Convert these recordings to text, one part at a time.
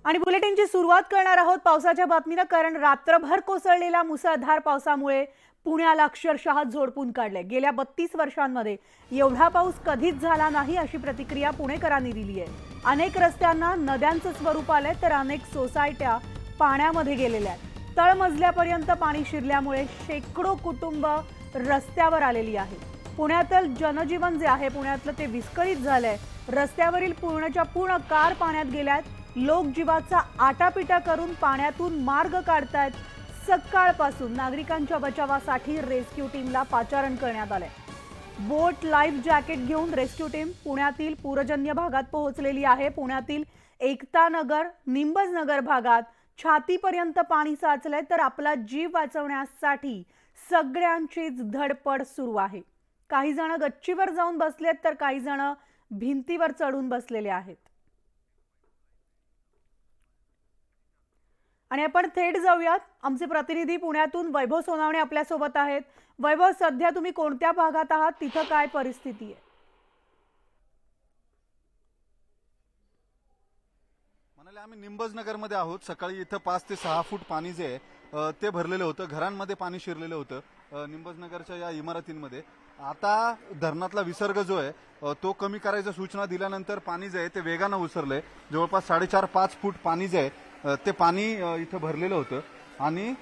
आणि बुलेटिनची सुरुवात करणार आहोत पावसाच्या बातमीनं, कारण रात्रभर कोसळलेल्या मुसळधार पावसामुळे पुण्याला अक्षरशः झोडपून काढले। गेल्या 32 वर्षांमध्ये एवढा पाऊस कधीच झाला नाही अशी प्रतिक्रिया पुणेकरांनी दिली आहे। अनेक रस्त्यांना नद्यांचं स्वरूप आलंय, तर अनेक सोसायट्या पाण्यामध्ये गेलेल्या आहेत। तळमजल्यापर्यंत पाणी शिरल्यामुळे शेकडो कुटुंब रस्त्यावर आलेली आहेत। पुण्यातील जनजीवन जे आहे पुण्यातलं ते विस्कळीत झालंय। रस्त्यावरील पूर्णच्या पूर्ण कार पाण्यात गेल्यात। लोक जीवाचा आटापिटा करून पाण्यातून मार्ग काढतायत। सकाळपासून नागरिकांच्या बचावासाठी रेस्क्यू टीमला पाचारण करण्यात आले। बोट लाईफ जॅकेट घेऊन रेस्क्यू टीम पुण्यातील पूरजन्य भागात पोहोचलेली आहे। पुण्यातील एकता नगर, निंबज नगर भागात छातीपर्यंत पाणी साचलंय, तर आपला जीव वाचवण्यासाठी सगळ्यांचीच धडपड सुरू आहे। काही जण गच्चीवर जाऊन बसलेत, तर काही जण भिंतीवर चढून बसलेले आहेत। आणि आपण थेट जाऊयात, आमचे प्रतिनिधी पुण्यातून वैभव सोनावणे आपल्या सोबत आहेत। वैभव, सध्या तुम्ही कोणत्या भागात आहात, तिथं काय परिस्थिती आहे? म्हणाले आम्ही निंबज नगर मध्ये आहोत। सकाळी इथं 5 ते 6 फूट पाणी जे आहे ते भरलेलं होतं, घरांमध्ये पाणी शिरलेलं होतं निंबज नगरच्या या इमारतींमध्ये। आता धरणातला विसर्ग जो आहे तो कमी करायच्या सूचना दिल्यानंतर पाणी जे आहे ते वेगानं उसरलंय। जवळपास 4.5 फूट पाणी जे आहे ते पाणी इथं भरलेलं होतं। आणि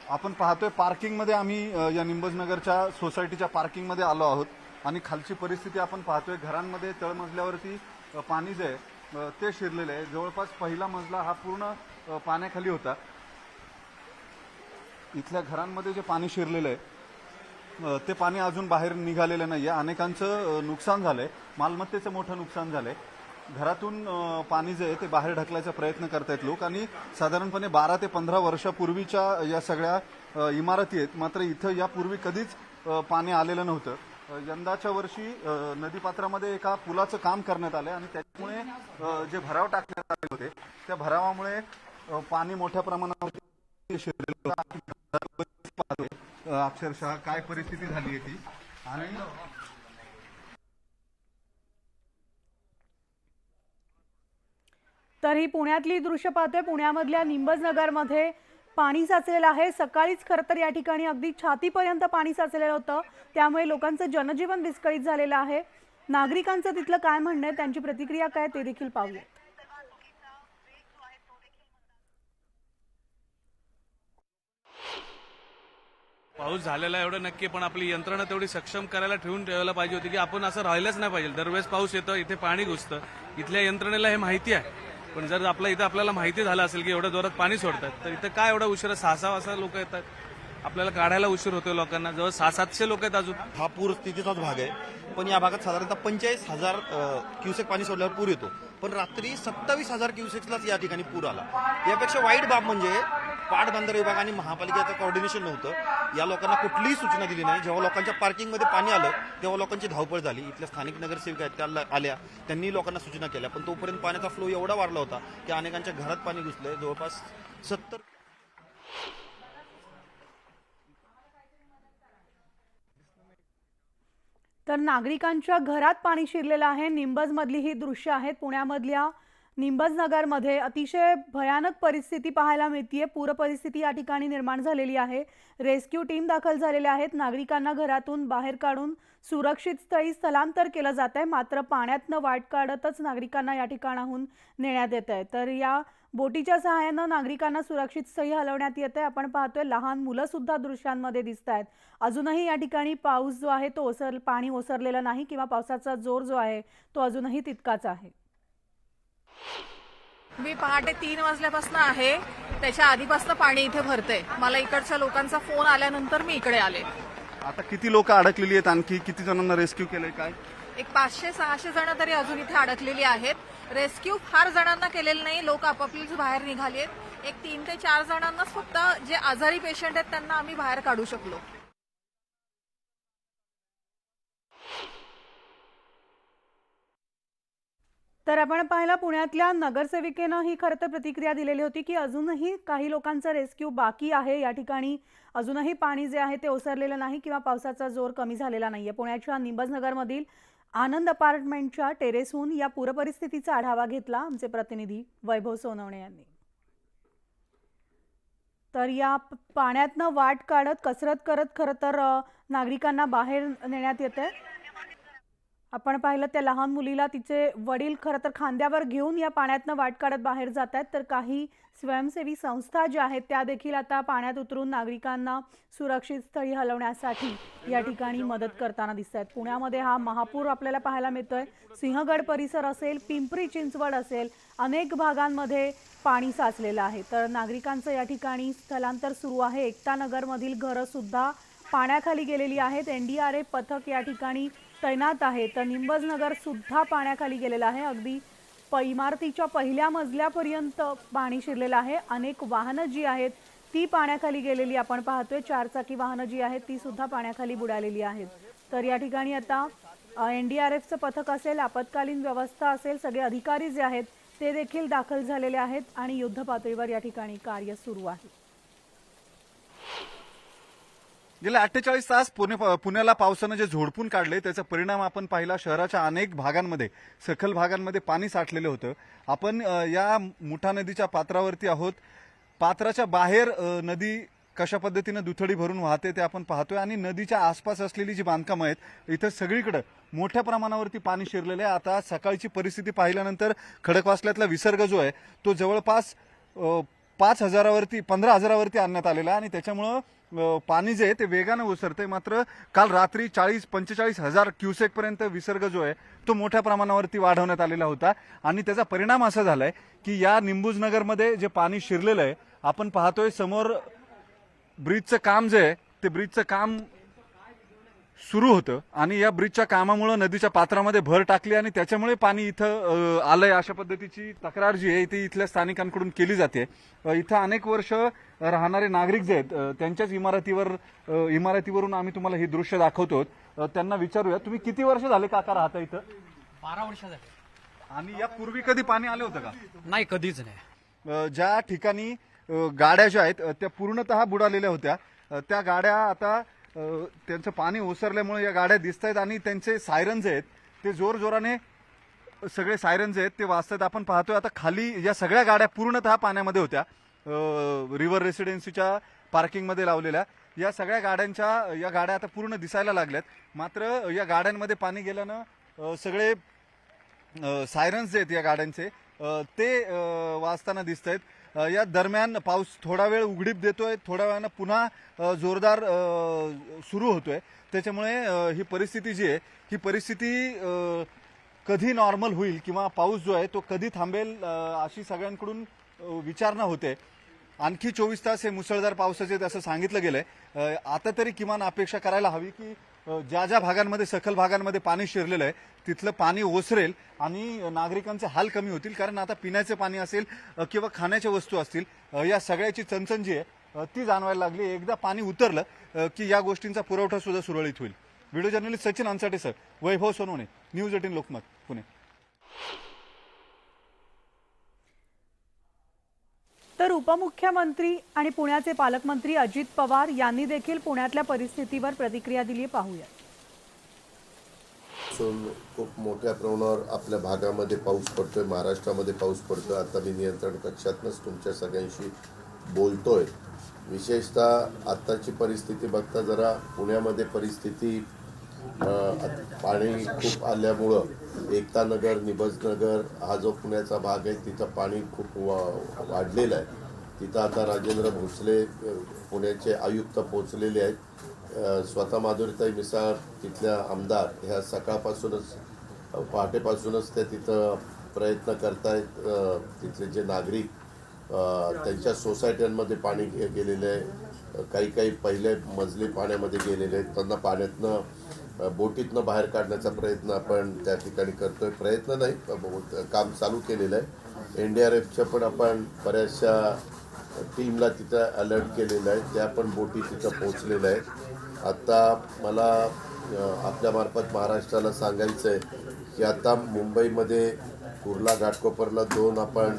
आपण पाहतोय पार्किंग मध्ये आम्ही या निंबज नगरच्या सोसायटीच्या पार्किंग मध्ये आलो आहोत आणि खालची परिस्थिती आपण पाहतोय। घरांमध्ये तळमजल्यावरती पाणी जे आहे ते शिरलेलं आहे। जवळपास पहिला मजला हा पूर्ण पाण्याखाली होता। इथल्या घरांमध्ये जे पाणी शिरलेलं आहे ते पाणी अजून बाहेर निघालेलं नाहीये। अनेकांचं नुकसान झालंय, मालमत्तेचं मोठं नुकसान झालंय। घरातून पाणी जे आहे ते बाहेर ढकलायचा प्रयत्न करतायत लोक। आणि साधारणपणे 12 ते 15 वर्षापूर्वीच्या या सगळ्या इमारती आहेत, मात्र इथं यापूर्वी कधीच पाणी आलेलं नव्हतं। यंदाच्या वर्षी नदीपात्रामध्ये एका पुलाचं काम करण्यात आलं आणि त्यामुळे जे भराव टाकण्यात आले होते त्या भरावामुळे पाणी मोठ्या प्रमाणावर शिरलेलं होतं। अक्षरशः काय परिस्थिती झाली आहे ती। आणि तर ही पुण्यातली दृश्य पाहतोय। पुण्यामधल्या निंबज नगरमध्ये पाणी साचलेलं आहे। सकाळीच खरं तर या ठिकाणी अगदी छातीपर्यंत पाणी साचलेलं होतं, त्यामुळे लोकांचं जनजीवन विस्कळीत झालेलं आहे। नागरिकांचं तिथलं काय म्हणणं आहे, त्यांची प्रतिक्रिया काय ते देखील पाहूया। पाऊस झालेला एवढं नक्की, पण आपली यंत्रणा तेवढी सक्षम करायला ठेवायला पाहिजे होती की आपण असं राहिलंच नाही पाहिजे। दरवेळेस पाऊस येतो, इथे पाणी घुसतं, इथल्या यंत्रणेला हे माहिती आहे। पण जर आपल्याला माहिती झालं असेल की एवढ्या जोरात पाणी सोडतात, तर इथं काय एवढा उशिरा 6-6 वाजता लोक येतात, आपल्याला काढायला उशीर होतोय लोकांना। जवळ 600-700 लोक आहेत अजून। हा पूर स्थितीचाच भाग आहे, पण या भागात साधारणतः 45,000 क्युसेक पाणी सोडल्यावर पूर येतो, पण रात्री 27,000 क्युसेक्सलाच या ठिकाणी पूर आला। यापेक्षा वाईट बाब म्हणजे पाटबंधारे विभाग आणि महापालिकेचं कोऑर्डिनेशन नव्हतं। या लोकांना कुठलीही सूचना दिली नाही। जेव्हा लोकांच्या पार्किंगमध्ये पाणी आलं तेव्हा लोकांची धावपळ झाली। इथल्या स्थानिक नगरसेविका आहेत त्या आल्या, त्यांनी लोकांना सूचना केल्या, पण तोपर्यंत पाण्याचा फ्लो एवढा वाढला होता की अनेकांच्या घरात पाणी घुसलंय। जवळपास 70 तर नागरिकांच्या घरात पाणी शिरलेलं आहे। निंबज मधली ही दृश्य आहेत। पुण्यामधल्या निंबज नगरमध्ये अतिशय भयानक परिस्थिती पाहायला मिळतेय। पूर परिस्थिती या ठिकाणी निर्माण झालेली आहे। रेस्क्यू टीम दाखल झालेल्या आहेत। नागरिकांना घरातून बाहेर काढून सुरक्षित स्थळी स्थलांतर केलं जात आहे, मात्र पाण्यातनं वाट काढतच नागरिकांना या ठिकाणाहून नेण्यात येत आहे। तर या बोटीच्या सहाय्यानं नागरिकांना सुरक्षित स्थळी हलवण्यात येत आहे। आपण पाहतोय लहान मुलं सुद्धा दृश्यांमध्ये दिसत आहेत। अजूनही या ठिकाणी पाऊस जो आहे तो पाणी ओसरलेलं नाही, किंवा पावसाचा जोर जो आहे तो अजूनही तितकाच आहे। मी पहाटे 3 वाजल्यापासून आहे, त्याच्या आधीपासून पाणी इथे भरतंय। मला इकडच्या लोकांचा फोन आल्यानंतर मी इकडे आले। आता किती लोक अडकलेली आहेत, आणखी किती जणांना रेस्क्यू केलंय काय? एक 500-600 जण तरी अजून इथे अडकलेली आहेत। रेस्क्यू फार जणांना केलेलं नाही, लोक आपापलीच बाहेर निघाली आहेत। एक 3 ते 4 जणांनाच फक्त जे आजारी पेशंट आहेत त्यांना आम्ही बाहेर काढू शकलो। तर आपण पाहिलं पुण्यातल्या नगरसेविकेनं ही खरं तर प्रतिक्रिया दिलेली होती की अजूनही काही लोकांचा रेस्क्यू बाकी आहे। या ठिकाणी अजूनही पाणी जे आहे ते ओसरलेलं नाही, किंवा पावसाचा जोर कमी झालेला नाहीये। पुण्याच्या निंबज नगरमधील आनंद अपार्टमेंटच्या टेरेसहून या पूरपरिस्थितीचा आढावा घेतला आमचे प्रतिनिधी वैभव सोनवणे यांनी. तर या पाण्यातनं वाट काढत कसरत करत खरं तर नागरिकांना बाहेर नेण्यात येते. आपण पाहिलं त्या लहान मुलीला तिचे वडील खरं तर खांद्यावर घेऊन या पाण्यातनं वाट काढत बाहेर जात आहेत. तर काही स्वयंसेवी संस्था ज्या आहेत त्या देखील आता पाण्यात उतरून नागरिकांना सुरक्षित स्थळी हलवण्यासाठी या ठिकाणी मदत करताना दिसत आहेत. पुण्यामध्ये हा महापूर आपल्याला पाहायला मिळतोय. सिंहगड परिसर असेल, पिंपरी चिंचवड असेल, अनेक भागांमध्ये पाणी साचलेलं आहे. तर नागरिकांचं या ठिकाणी स्थलांतर सुरू आहे. एकता नगरमधील घरं सुद्धा पाण्याखाली गेलेली आहेत. NDRF पथक या ठिकाणी तैनात आहे. तर निंबज नगर सुद्धा पाण्याखाली गेलेलं आहे. अगदी इमारतीच्या पहिल्या मजल्यापर्यंत पाणी शिरलेलं आहे. अनेक वाहनं जी आहेत ती पाण्याखाली गेलेली आपण पाहतोय. चारचाकी वाहनं जी आहेत ती सुद्धा पाण्याखाली बुडालेली आहेत. तर या ठिकाणी आता NDRFचं पथक असेल, आपत्कालीन व्यवस्था असेल, सगळे अधिकारी जे आहेत ते देखील दाखल झालेले आहेत आणि युद्ध पातळीवर या ठिकाणी कार्य सुरू आहे. गेल्या 48 तास पुण्याला पावसानं जे झोडपून काढले त्याचा परिणाम आपण पाहिला. शहराच्या अनेक भागांमध्ये, सखल भागांमध्ये पाणी साठलेलं होतं. आपण या मुठा नदीच्या पात्रावरती आहोत. पात्राच्या बाहेर नदी कशा पद्धतीनं दुथडी भरून वाहते ते आपण पाहतोय आणि नदीच्या आसपास असलेली जी बांधकामं आहेत इथं सगळीकडे मोठ्या प्रमाणावरती पाणी शिरलेलं आहे. आता सकाळची परिस्थिती पाहिल्यानंतर खडकवासल्यातला विसर्ग जो आहे तो जवळपास 15,000वरती आणण्यात आलेला आहे आणि त्याच्यामुळं पाणी जे आहे ते वेगानं ओसरतंय. मात्र काल रात्री 40-45 हजार क्युसेक पर्यंत विसर्ग जो आहे तो मोठ्या प्रमाणावरती वाढवण्यात आलेला होता आणि त्याचा परिणाम असा झालाय की या निंबूजनगरमध्ये जे पाणी शिरलेलं आहे आपण पाहतोय समोर ब्रिजचं काम जे आहे ते ब्रिजचं काम सुरू होतं आणि या ब्रिजच्या कामामुळे नदीच्या पात्रामध्ये भर टाकली आणि त्याच्यामुळे पाणी इथं आलंय अशा पद्धतीची तक्रार जी आहे ती इथल्या स्थानिकांकडून केली जाते. इथं अनेक वर्ष राहणारे नागरिक जे आहेत त्यांच्याच इमारतीवरून आम्ही तुम्हाला ही दृश्य दाखवतो. त्यांना विचारूया, तुम्ही किती वर्ष झाले काका राहता इथं? 12 वर्ष झाले. आणि यापूर्वी कधी पाणी आले होतं का? नाही, कधीच नाही. ज्या ठिकाणी गाड्या ज्या आहेत त्या पूर्णतः बुडालेल्या होत्या त्या गाड्या आता त्यांचं पाणी ओसरल्यामुळे या गाड्या दिसत आहेत आणि त्यांचे सायरन जे आहेत ते जोरजोराने सगळे सायरन जे आहेत ते वाजतात. आपण पाहतोय आता खाली या सगळ्या गाड्या पूर्णतः पाण्यामध्ये होत्या. रिव्हर रेसिडेन्सीच्या पार्किंगमध्ये लावलेल्या या सगळ्या या गाड्या आता पूर्ण दिसायला लागल्यात. मात्र या गाड्यांमध्ये पाणी गेल्यानं सगळे सायरन्स जे आहेत या गाड्यांचे ते वाजताना दिसत आहेत. या दरम्यान पाऊस थोडा वेळ उघडीप देतोय, थोड्या वेळानं पुन्हा जोरदार सुरू होतोय. त्याच्यामुळे ही परिस्थिती जी आहे ही परिस्थिती कधी नॉर्मल होईल किंवा पाऊस जो आहे तो कधी थांबेल अशी सगळ्यांकडून विचारणा होते. आणखी 24 तास हे मुसळधार पावसाचे असं सांगितलं गेलंय. आता तरी किमान अपेक्षा करायला हवी की ज्या ज्या भागांमध्ये सखल भागांमध्ये पाणी शिरलेलं आहे तिथलं पाणी ओसरेल आणि नागरिकांचे हाल कमी होतील. कारण आता पिण्याचे पाणी असेल किंवा खाण्याच्या वस्तू असतील या सगळ्याची चणचण जी आहे ती जाणवायला लागली. एकदा पाणी उतरलं की या गोष्टींचा पुरवठा सुद्धा सुरळीत होईल. व्हिडिओ जर्नलिस्ट सचिन अंसाटे सर, वैभव सोनवणे, न्यूज 18 लोकमत, पुणे. तर उपमुख्यमंत्री आणि पुण्याचे पालकमंत्री अजित पवार यांनी देखील पुण्यातल्या परिस्थितीवर प्रतिक्रिया दिली. पाहूया. खूप मोठ्या प्रमाणावर आपल्या भागामध्ये पाऊस पडतोय, महाराष्ट्रामध्ये पाऊस पडतोय. आता मी नियंत्रण कक्षातूनच तुमच्या सगळ्यांशी बोलतोय. विशेषतः आत्ताची परिस्थिती बघता जरा पुण्यामध्ये परिस्थिती पाणी खूप आल्यामुळं एकता नगर, निंबज नगर हा जो पुण्याचा भाग आहे तिथं पाणी खूप वाढलेलं आहे. तिथं आता राजेंद्र भोसले पुण्याचे आयुक्त पोहोचलेले आहेत. स्वतः माधुरीताई मिसाळ तिथल्या आमदार ह्या सकाळपासूनच पहाटेपासूनच ते तिथं प्रयत्न करतायत. तिथले जे नागरिक त्यांच्या सोसायट्यांमध्ये पाणी गेलेलं आहे. काही पहिले मजली पाण्यामध्ये गेलेले आहेत. त्यांना पाण्यातनं बोटीतनं बाहेर काढण्याचा प्रयत्न आपण त्या ठिकाणी करतोय. प्रयत्न नाही, काम चालू केलेलं आहे. NDRFच्या पण आपण बऱ्याचशा टीमला तिथं अलर्ट केलेलं आहे. त्या पण बोटी तिथं पोहोचलेल्या आहेत. आता मला आपल्यामार्फत महाराष्ट्राला सांगायचं आहे की आता मुंबईमध्ये कुर्ला घाटकोपरला 2 आपण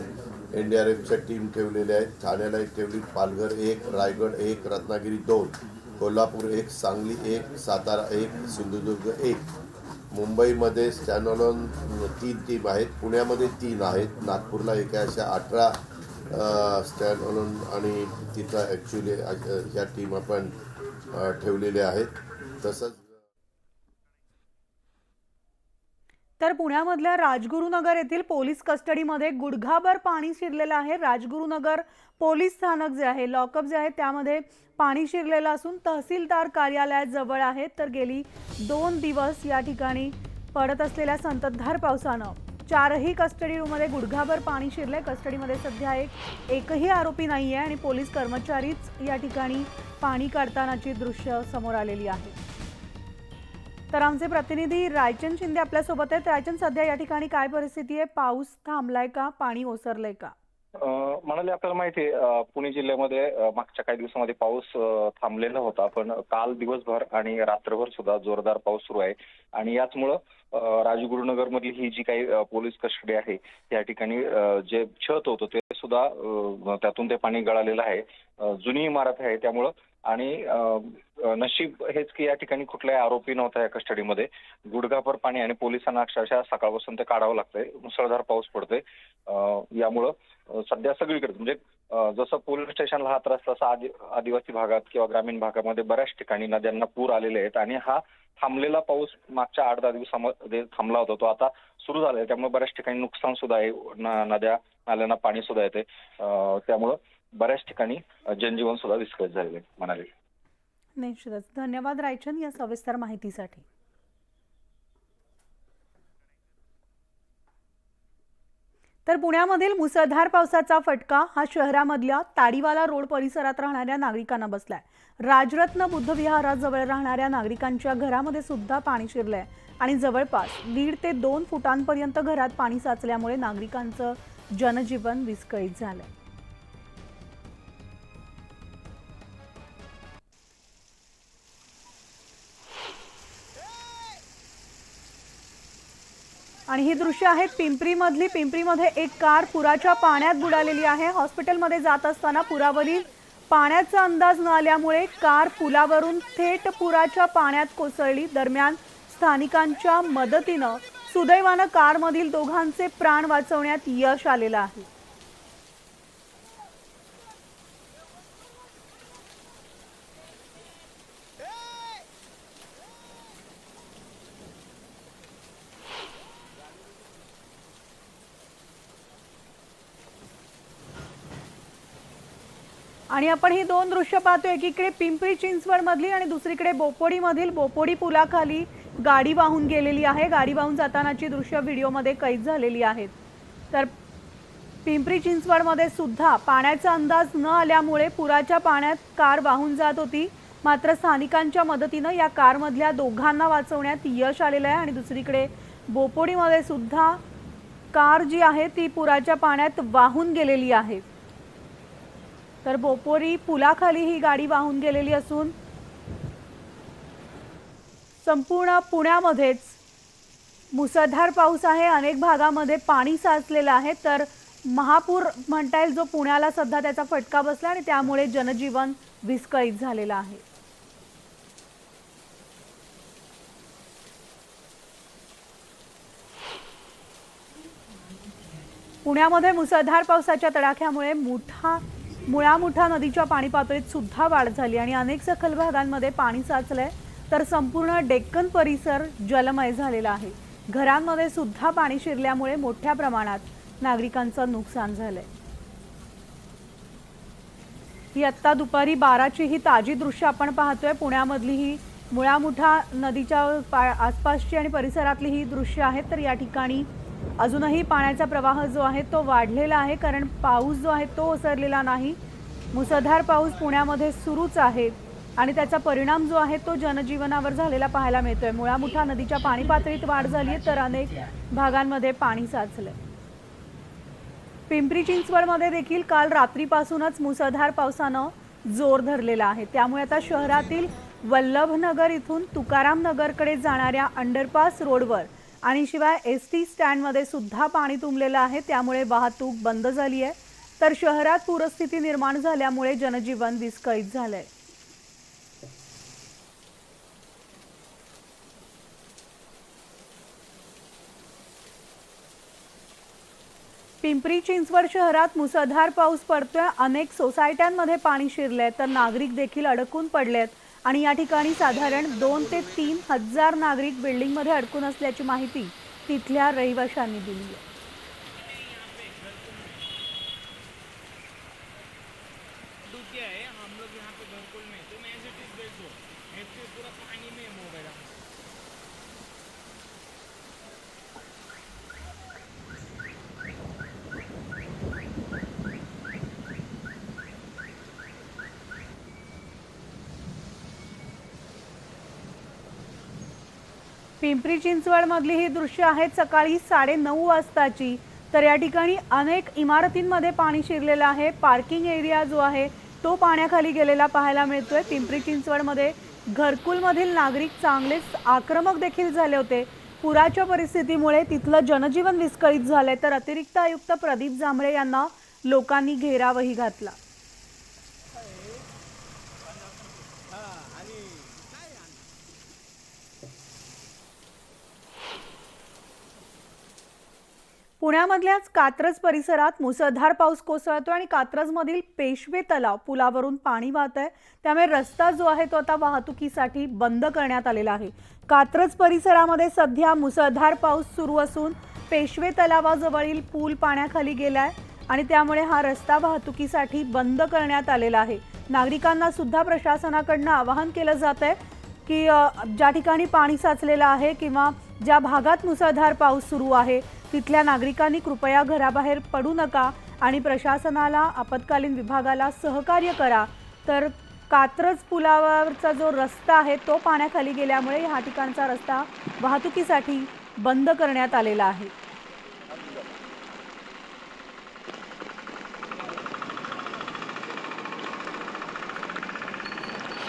NDRFच्या टीम ठेवलेल्या आहेत. ठाण्याला 1 ठेवली, पालघर 1, रायगड 1, रत्नागिरी 2, कोल्हापूर 1, सांगली 1, सातारा 1, सिंधुदुर्ग 1. मुंबईमध्ये स्टँडअलोन 3 टीम आहेत, पुण्यामध्ये 3 आहेत, नागपूरला एका अशा 18 स्टँडअलोन आणि तिथं ॲक्च्युली ह्या टीम आपण ठेवलेल्या आहेत. तसंच तर पुण्यामधल्या राजगुरुनगर येथील पोलीस कस्टडीमध्ये गुडघाभर पाणी शिरलेलं आहे. राजगुरुनगर पोलीस स्थानक जे आहे, लॉकअप जे आहे, त्यामध्ये पाणी शिरलेलं असून तहसीलदार कार्यालयाजवळ आहे. तर गेली 2 दिवस या ठिकाणी पडत असलेल्या संततधार पावसानं 4ही कस्टडी रूममध्ये गुडघाभर पाणी शिरलंय. कस्टडीमध्ये सध्या एकही आरोपी नाहीये आणि पोलीस कर्मचारीच या ठिकाणी पाणी काढतानाची दृश्य समोर आलेली आहेत. तर आमचे प्रतिनिधी रायचंद शिंदे आपल्यासोबत आहेत. रायचंद, सध्या या ठिकाणी काय परिस्थिती आहे? पाऊस थांबलाय का? पाणी ओसरलंय का? म्हणाले आपल्याला माहिती आहे, पुणे जिल्ह्यामध्ये मागच्या काही दिवसामध्ये पाऊस थांबलेला होता, पण काल दिवसभर आणि रात्रभर सुद्धा जोरदार पाऊस सुरू आहे. आणि याचमुळं राजगुरुनगर मधली ही जी काही पोलीस कस्टडी आहे, या ठिकाणी जे छत होतं ते सुद्धा त्यातून ते पाणी गळालेलं आहे. जुनी इमारत आहे त्यामुळं. आणि नशीब हेच की या ठिकाणी कुठलाही आरोपी नव्हता या कस्टडीमध्ये. गुडघाभर पाणी आणि पोलिसांना अक्षरशः सकाळपासून ते काढावं लागतंय. मुसळधार पाऊस पडतोय. यामुळं सध्या सगळीकडे म्हणजे जसं पोलीस स्टेशनला हा त्रास, तसा आदिवासी भागात किंवा ग्रामीण भागामध्ये बऱ्याच ठिकाणी नद्यांना पूर आलेले आहेत. आणि हा थांबलेला पाऊस मागच्या 8-10 दिवसामध्ये थांबला होता, तो आता सुरू झालाय. त्यामुळे बऱ्याच ठिकाणी नुकसान सुद्धा आहे. नद्या नाल्यांना पाणी सुद्धा येते. त्यामुळं बऱ्याच ठिकाणी जनजीवन सुद्धा विस्कळीत झालेले म्हणाले. निश्चितच. धन्यवाद रायचंद या सविस्तर माहितीसाठी. तर पुण्यामधील मुसळधार पावसाचा फटका हा शहरामधल्या ताडीवाला रोड परिसरात राहणाऱ्या नागरिकांना बसलाय. राजरत्न बुद्ध विहाराजवळ राहणाऱ्या नागरिकांच्या घरामध्ये सुद्धा पाणी शिरलंय आणि जवळपास 1.5 ते 2 फुटांपर्यंत घरात पाणी साचल्यामुळे नागरिकांचं जनजीवन विस्कळीत झालंय. आणि ही दृश्य आहेत पिंपरीमधली. पिंपरीमध्ये एक कार पुराच्या पाण्यात बुडालेली आहे. हॉस्पिटलमध्ये जात असताना पुरावरील पाण्याचा अंदाज न आल्यामुळे कार पुलावरून थेट पुराच्या पाण्यात कोसळली. दरम्यान स्थानिकांच्या मदतीनं सुदैवानं कारमधील दोघांचे प्राण वाचवण्यात यश आलेलं आहे. आणि आपण ही 2 दृश्य पाहतोय, एकीकडे पिंपरी चिंचवड मधली आणि दुसरीकडे बोपोडी मधील. बोपोडी पुलाखाली गाडी वाहून गेलेली आहे. गाडी वाहून जातानाची दृश्य व्हिडिओमध्ये कैद झालेली आहेत. तर पिंपरी चिंचवड मध्ये सुद्धा पाण्याचा अंदाज न आल्यामुळे पुराच्या पाण्यात कार वाहून जात होती. मात्र स्थानिकांच्या मदतीनं या कारमधल्या दोघांना वाचवण्यात यश आलेलं आहे. आणि दुसरीकडे बोपोडीमध्ये सुद्धा कार जी आहे ती पुराच्या पाण्यात वाहून गेलेली आहे. तर बोपोडी पुलाखाली ही गाडी वाहून गेलेली असून संपूर्ण पुण्यामध्येच मुसळधार पाऊस आहे. अनेक भागामध्ये पाणी साचलेलं आहे. तर महापूर म्हणता येईल जो पुण्याला सध्या त्याचा फटका बसला आणि त्यामुळे जनजीवन विस्कळीत झालेलं आहे. पुण्यामध्ये मुसळधार पावसाच्या तडाख्यामुळे मुळा-मुठा नदीच्या पाणी पातळीत सुद्धा वाढ झाली आणि अनेक सखल भागांमध्ये पाणी साचलंय. तर संपूर्ण डेक्कन परिसर जलमय झालेला आहे. घरांमध्ये सुद्धा पाणी शिरल्यामुळे मोठ्या प्रमाणात नागरिकांचं नुकसान झालंय. ही आत्ता दुपारी 12ची ही ताजी दृश्य आपण पाहतोय. पुण्यामधली ही मुळा-मुठा नदीच्या आसपासची आणि परिसरातली ही दृश्य आहेत. तर या ठिकाणी अजूनही पाण्याचा प्रवाह जो आहे तो वाढलेला आहे, कारण पाऊस जो आहे तो ओसरलेला नाही. मुसळधार पाऊस पुण्यामध्ये सुरूच आहे आणि त्याचा परिणाम जो आहे तो जनजीवनावर झालेला पाहायला मिळतोय. मुळा-मुठा नदीच्या पाणी पातळीत वाढ झाली आहे, तर अनेक भागांमध्ये पाणी साचलंय. पिंपरी चिंचवडमध्ये देखील काल रात्रीपासूनच मुसळधार पावसानं जोर धरलेला आहे. त्यामुळे आता शहरातील वल्लभनगर इथून तुकाराम नगरकडे जाणाऱ्या अंडरपास रोडवर आणि शिवाय एसटी स्टँडमध्ये सुद्धा पाणी तुंबलेलं आहे. त्यामुळे वाहतूक बंद झाली आहे. तर शहरात पूरस्थिती निर्माण झाल्यामुळे जनजीवन विस्कळीत झालंय. पिंपरी चिंचवड शहरात मुसळधार पाऊस पडतोय. अनेक सोसायट्यांमध्ये पाणी शिरलंय तर नागरिक देखील अडकून पडलेत आणि या ठिकाणी साधारण 2 ते 3 हजार नागरिक बिल्डिंगमध्ये अडकून असल्याची माहिती तिथल्या रहिवाशांनी दिली आहे. पिंपरी चिंचवड मधली ही दृश्य आहेत सकाळी 9:30 वाजताची. तर या ठिकाणी अनेक इमारतींमध्ये पाणी शिरलेलं आहे. पार्किंग एरिया जो आहे तो पाण्याखाली गेलेला पाहायला मिळतोय. पिंपरी चिंचवडमध्ये घरकुलमधील नागरिक चांगलेच आक्रमक देखील झाले होते. पुराच्या परिस्थितीमुळे तिथलं जनजीवन विस्कळीत झालंय. तर अतिरिक्त आयुक्त प्रदीप जांभळे यांना लोकांनी घेरावही घातला. पुण्यामधल्याच कात्रज परिसरात मुसळधार पाऊस कोसळतोय आणि कात्रजमधील पेशवे तलाव पुलावरून पाणी वाहत आहे. त्यामुळे रस्ता जो आहे तो आता वाहतुकीसाठी बंद करण्यात आलेला आहे. कात्रज परिसरामध्ये सध्या मुसळधार पाऊस सुरू असून पेशवे तलावाजवळील पूल पाण्याखाली गेलाय आणि त्यामुळे हा रस्ता वाहतुकीसाठी बंद करण्यात आलेला आहे. नागरिकांना सुद्धा प्रशासनाकडून आवाहन केलं जात आहे की ज्या ठिकाणी पाणी साचलेलं आहे किंवा ज्या भागात मुसळधार पाऊस सुरू आहे तिथल्या नागरिकांनी कृपया घराबाहेर पडू नका आणि प्रशासनाला आपत्कालीन विभागाला सहकार्य करा. तर कात्रज पुलावरचा जो रस्ता आहे तो पाण्याखाली गेल्यामुळे ह्या ठिकाणचा रस्ता वाहतुकीसाठी बंद करण्यात आलेला आहे.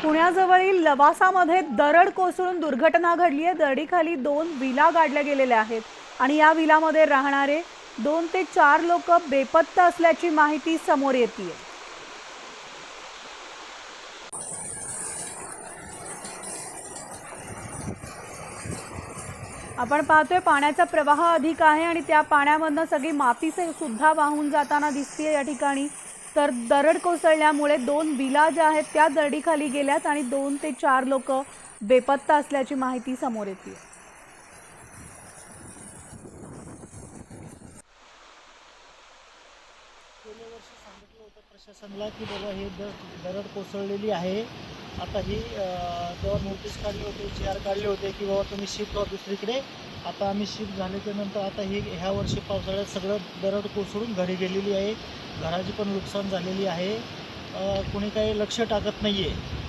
पुण्याजवळील लवासामध्ये दरड कोसळून दुर्घटना घडली आहे. दरडीखाली 2 विला गाडल्या गेलेल्या आहेत आणि या विलामध्ये राहणारे 2 ते 4 लोक बेपत्ता असल्याची माहिती समोर येते. आपण पाहतोय पाण्याचा प्रवाह अधिक आहे आणि त्या पाण्यामधनं सगळी माती सुद्धा वाहून जाताना दिसते या ठिकाणी. तर दरड कोसळल्यामुळे 2 विला ज्या आहेत त्या दरडीखाली गेल्यात आणि 2 ते 4 लोक बेपत्ता असल्याची माहिती समोर येते. गेल्या वर्षी सांगितलं होतं प्रशासनाला की बाबा हे दरड कोसळलेली आहे. आता ही जेव्हा नोटीस काढली होती, GR काढले होते की बाबा तुम्ही शिफ्ट व्हा दुसरीकडे. आता आम्ही शिफ्ट झाल्याच्या नंतर आता ही ह्या वर्षी पावसाळ्यात सगळं दरड कोसळून घरी गेलेली आहे. घराची पण नुकसान झालेली आहे. कोणी काही लक्ष टाकत नाही आहे.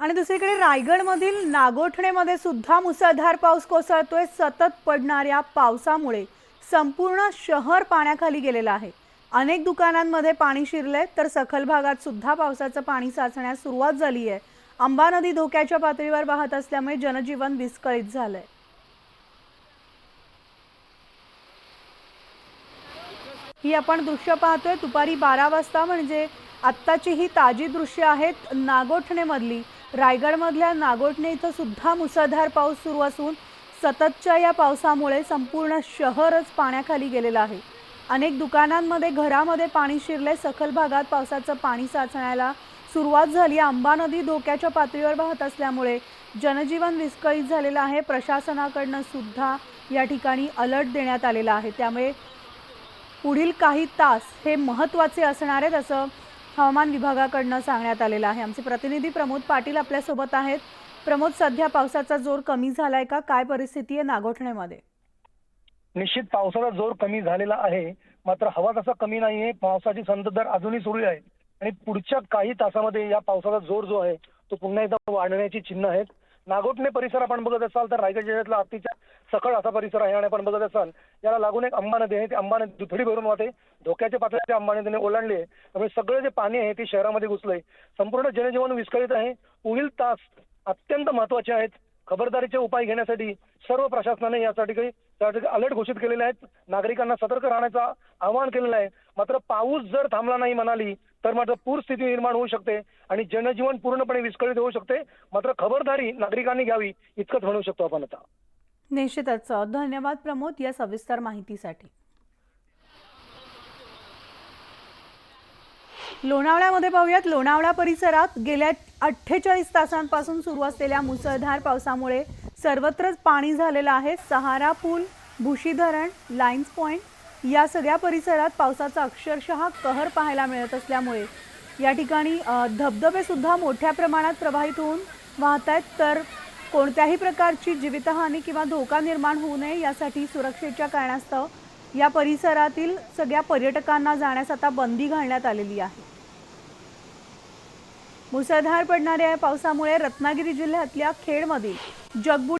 आणि दुसरीकडे रायगडमधील नागोठणेमध्ये सुद्धा मुसळधार पाऊस कोसळतोय. सतत पडणाऱ्या पावसामुळे संपूर्ण शहर पाण्याखाली गेलेलं आहे. अनेक दुकानांमध्ये पाणी शिरलंय तर सखल भागात सुद्धा पावसाचं पाणी साचण्यास सुरुवात झाली आहे. अंबा नदी धोक्याच्या पातळीवर वाहत असल्यामुळे जनजीवन विस्कळीत झालंय. ही आपण दृश्य पाहतोय दुपारी 12 वाजता, म्हणजे आत्ताची ही ताजी दृश्य आहेत नागोठणेमधली. रायगडमधल्या नागोठणे इथं सुद्धा मुसळधार पाऊस सुरू असून सततच्या या पावसामुळे संपूर्ण शहरच पाण्याखाली गेलेलं आहे. अनेक दुकानांमध्ये घरामध्ये पाणी शिरले. सखल भागात पावसाचं पाणी साचण्याला सुरुवात झाली. अंबा नदी धोक्याच्या पातळीवर वाहत असल्यामुळे जनजीवन विस्कळीत झालेलं आहे. प्रशासनाकडून सुद्धा या ठिकाणी अलर्ट देण्यात आलेला आहे. त्यामुळे पुढील काही तास हे महत्त्वाचे असणार आहेत असं हवामान विभागाकडून सांगण्यात आलेलं आहे. आमचे प्रतिनिधी प्रमोद पाटील आपल्यासोबत आहेत. प्रमोद, सध्या पावसाचा जोर कमी झालाय का? काय परिस्थिती आहे नागोठणेमध्ये? निश्चित पावसाचा जोर कमी झालेला आहे, मात्र हवा तसा कमी नाहीये. पावसाची संततधार अजूनही सुरू आहे आणि पुढच्या काही तासामध्ये या पावसाचा जोर जो आहे तो पुन्हा एकदा वाढण्याची चिन्ह आहेत. नागोठणे परिसर आपण बघत असाल तर रायगड जिल्ह्यातला अतिशय सखल असा परिसर आहे आणि आपण बघत असाल याला लागून एक अंबा नदी आहे. ती अंबा नदी दुथडी भरून वाहते. धोक्याच्या पातळीच्या अंबा नदीने ओलांडली आहे. त्यामुळे सगळं जे पाणी आहे ते शहरामध्ये घुसलंय. संपूर्ण जनजीवन विस्कळीत आहे. पुढील तास अत्यंत महत्वाचे आहेत. खबरदारीचे उपाय घेण्यासाठी सर्व प्रशासनाने यासाठी अलर्ट घोषित केलेले आहेत. नागरिकांना सतर्क राहण्याचं आवाहन केलेलं आहे. मात्र पाऊस जर थांबला नाही म्हणाली तर मात्र पूरस्थिती निर्माण होऊ शकते आणि जनजीवन पूर्णपणे विस्कळीत होऊ शकते. मात्र खबरदारी नागरिकांनी घ्यावी इतकंच म्हणू शकतो आपण आता. निश्चितच धन्यवाद प्रमोद या सविस्तर माहितीसाठी. लोणावळ्यामध्ये पाहूयात. लोणावळा परिसरात गेल्या 48 तासांपासून सुरू असलेल्या मुसळधार पावसामुळे सर्वत्रच पाणी झालेलं आहे. सहारा पूल, भुशी धरण, लाईन्स पॉइंट या सगळ्या परिसरात पावसाचा अक्षरशः कहर पाहायला मिळत असल्यामुळे या ठिकाणी धबधबे सुद्धा मोठ्या प्रमाणात प्रवाहित होऊन वाहत आहेत. तर कोणत्याही प्रकारची जीवितहानी किंवा धोका निर्माण होऊ नये यासाठी सुरक्षेच्या कारणास्तव या परिसरातील सगळ्या पर्यटकांना जाण्यास आता बंदी घालण्यात आलेली आहे. मुसळधार पडणाऱ्या या पावसामुळे रत्नागिरी जिल्ह्यातल्या खेडमधील जगबुडी